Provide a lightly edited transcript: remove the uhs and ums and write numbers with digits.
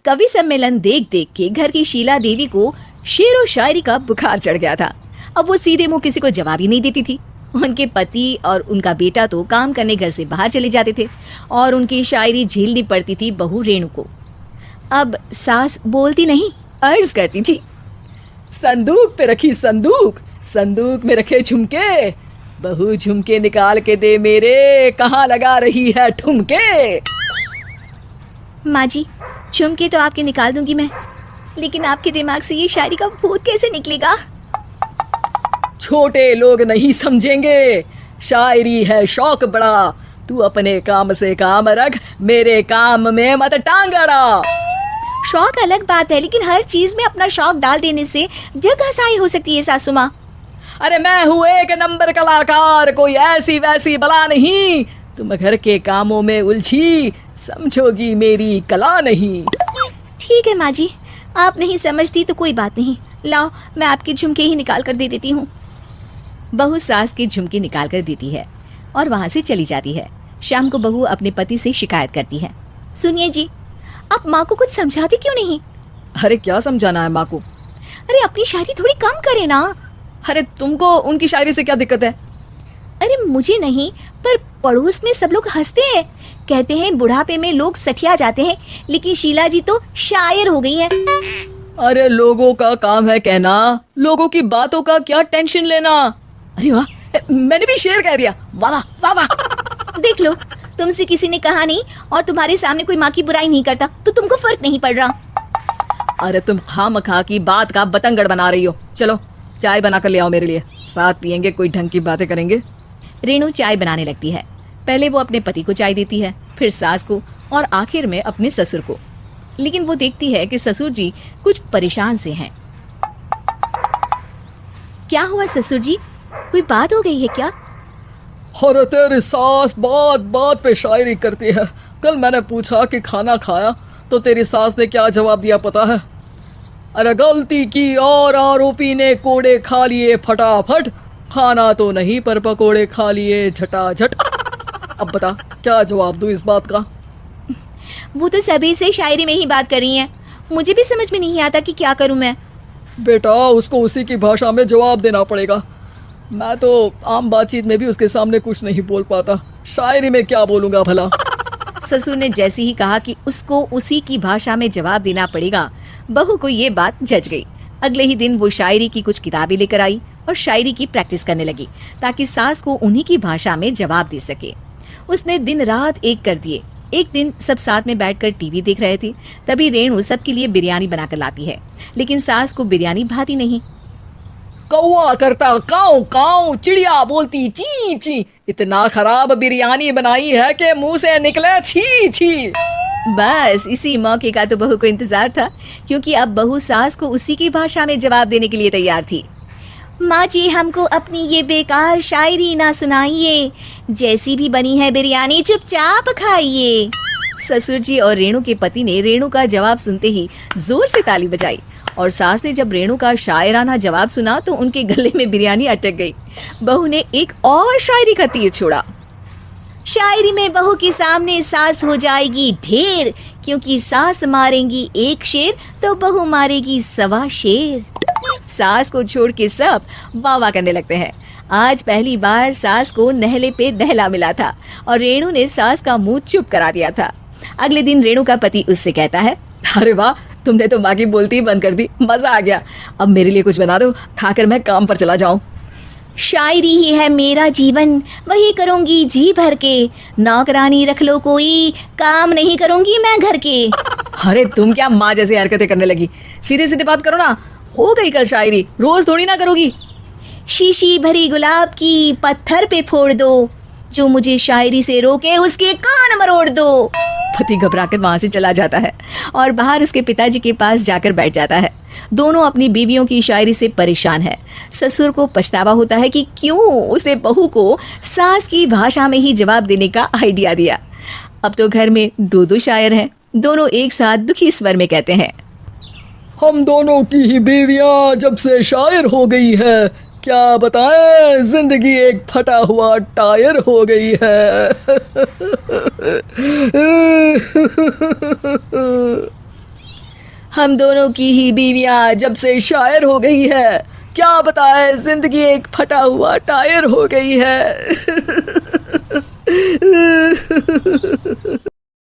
कवि सम्मेलन देख देख के घर की शीला देवी को शेर और शायरी का बुखार चढ़ गया था। अब वो सीधे मुंह किसी को जवाब ही नहीं देती थी। उनके पति और उनका बेटा तो काम करने घर से बाहर चले जाते थे और उनकी शायरी झेलनी पड़ती थी बहू रेणु को। अब सास बोलती नहीं, अर्ज करती थी, संदूक पे रखी संदूक, संदूक में रखे झुमके, बहू झुमके निकाल के दे मेरे, कहाँ लगा रही है ठुमके। माँ जी, झुमके तो आपके निकाल दूंगी मैं, लेकिन आपके दिमाग से ये शायरी का भूत कैसे निकलेगा? छोटे लोग नहीं समझेंगे, शायरी है शौक बड़ा, तू अपने काम से काम रख, मेरे काम में मत टांग अड़ा। शौक अलग बात है, लेकिन हर चीज में अपना शौक डाल देने से जग हंसाई हो सकती है सासू माँ। अरे मैं हूँ एक नंबर कलाकार, कोई ऐसी वैसी बला नहीं, तुम घर के कामों में उलझी, समझोगी मेरी कला नहीं। ठीक है माँ जी, आप नहीं समझती तो कोई बात नहीं, लाओ मैं आपके झुमके ही निकाल कर दे देती हूँ। बहू सास के झुमके निकाल कर देती है और वहाँ से चली जाती है। शाम को बहू अपने पति से शिकायत करती है, सुनिए जी, आप माँ को कुछ समझाती क्यों नहीं? अरे क्या समझाना है माँ को? अरे अपनी शायरी थोड़ी कम करे ना। अरे तुमको उनकी शायरी से क्या दिक्कत है? अरे मुझे नहीं, पर पड़ोस में सब लोग हंसते हैं, कहते हैं बुढ़ापे में लोग सठिया जाते हैं, लेकिन शीला जी तो शायर हो गई हैं। अरे लोगों का काम है कहना, लोगों की बातों का क्या टेंशन लेना। अरे वाह, मैंने भी शेर कह दिया, वाह वाह वाह। देख लो, तुमसे किसी ने कहा नहीं और तुम्हारे सामने कोई माँ की बुराई नहीं करता तो तुमको फर्क नहीं पड़ रहा। अरे तुम खामखा की बात का बतंगड़ बना रही हो। चलो चाय बना कर ले आओ मेरे लिए, साथ पियेंगे, कोई ढंग की बातें करेंगे। रेणु चाय बनाने लगती है। पहले वो अपने पति को चाय देती है, फिर सास को और आखिर में अपने ससुर को। लेकिन वो देखती है कि ससुर जी कुछ परेशान से हैं। क्या हुआ ससुर जी, कोई बात हो गई है क्या? अरे तेरी सास बात बात पे शायरी करती है। कल मैंने पूछा कि खाना खाया तो तेरी सास ने क्या जवाब दिया पता है? अरे गलती की और आरोपी ने कोड़े खा लिए फटाफट, खाना तो नहीं पर पकोड़े खा लिए झटाझट। अब बता क्या जवाब दूं इस बात का? वो तो सभी से शायरी में ही बात कर रही हैं, मुझे भी समझ में नहीं आता कि क्या करूं मैं। बेटा उसको उसी की भाषा में जवाब देना पड़ेगा। मैं तो आम बातचीत में भी उसके सामने कुछ नहीं बोल पाता, शायरी में क्या बोलूंगा भला। ससुर ने जैसे ही कहा कि उसको उसी की भाषा में जवाब देना पड़ेगा, बहू को ये बात जच गई। अगले ही दिन वो शायरी की कुछ किताबें लेकर आई और शायरी की प्रैक्टिस करने लगी ताकि सास को उन्हीं की भाषा में जवाब दे सके। उसने दिन रात एक कर दिए। एक दिन सब साथ में बैठकर टीवी देख रहे थे, तभी रेणु सबके लिए बिरयानी बनाकर लाती है, लेकिन सास को बिरयानी भाती नहीं। कौवा करता काऊ काऊ, चिड़िया बोलती ची ची, इतना खराब बिरयानी बनाई है कि मुंह से निकले छी छी। बस इसी मौके का तो बहू को इंतजार था, क्योंकि अब बहू सास को उसी की भाषा में जवाब देने के लिए तैयार थी। माँ जी हमको अपनी ये बेकार शायरी ना सुनाइए, जैसी भी बनी है बिरयानी चुपचाप खाइए। ससुर जी और रेणु के पति ने रेणु का जवाब सुनते ही जोर से ताली बजाई और सास ने जब रेणु का शायराना जवाब सुना तो उनके गले में बिरयानी अटक गई। बहू ने एक और शायरी का तीर छोड़ा। शायरी में बहू के सामने सास हो जाएगी ढेर, क्योंकि सास मारेंगी एक शेर तो बहू मारेगी 1.25 शेर। सास को छोड़ के सब वाह वाह करने लगते हैं। आज पहली बार सास को नहले पे दहला मिला था और रेणु ने सास का मुंह चुप करा दिया था। अगले दिन रेणु का पति उससे कहता है, अरे वाह तुमने तो माँ की बोलती बंद कर दी, मजा आ गया। अब मेरे लिए कुछ बना दो, खाकर मैं काम पर चला जाऊं। शायरी ही है मेरा जीवन, वही करूंगी जी भर के, नौकरानी रख लो कोई, काम नहीं करूंगी मैं घर के। अरे तुम क्या माँ जैसी हरकतें करने लगी, सीधे सीधे बात करो ना। हो गई कल शायरी, रोज थोड़ी ना करोगी। शीशी भरी गुलाब की पत्थर पे फोड़ दो, जो मुझे शायरी से रोके उसके कान मरोड़ दो। पति घबराकर वहां से चला जाता है और बाहर उसके पिताजी के पास जाकर बैठ जाता है। दोनों अपनी बीवियों की शायरी से परेशान है। ससुर को पछतावा होता है कि क्यों उसने बहू को सास की भाषा में ही जवाब देने का आइडिया दिया। अब तो घर में 2 शायर हैं। दोनों एक साथ दुखी स्वर में कहते हैं, हम दोनों की ही बीवियां जब से शायर हो गई है, क्या बताएं जिंदगी एक फटा हुआ टायर हो गई है। हम दोनों की ही बीवियां जब से शायर हो गई है, क्या बताए, जिंदगी एक फटा हुआ टायर हो गई है।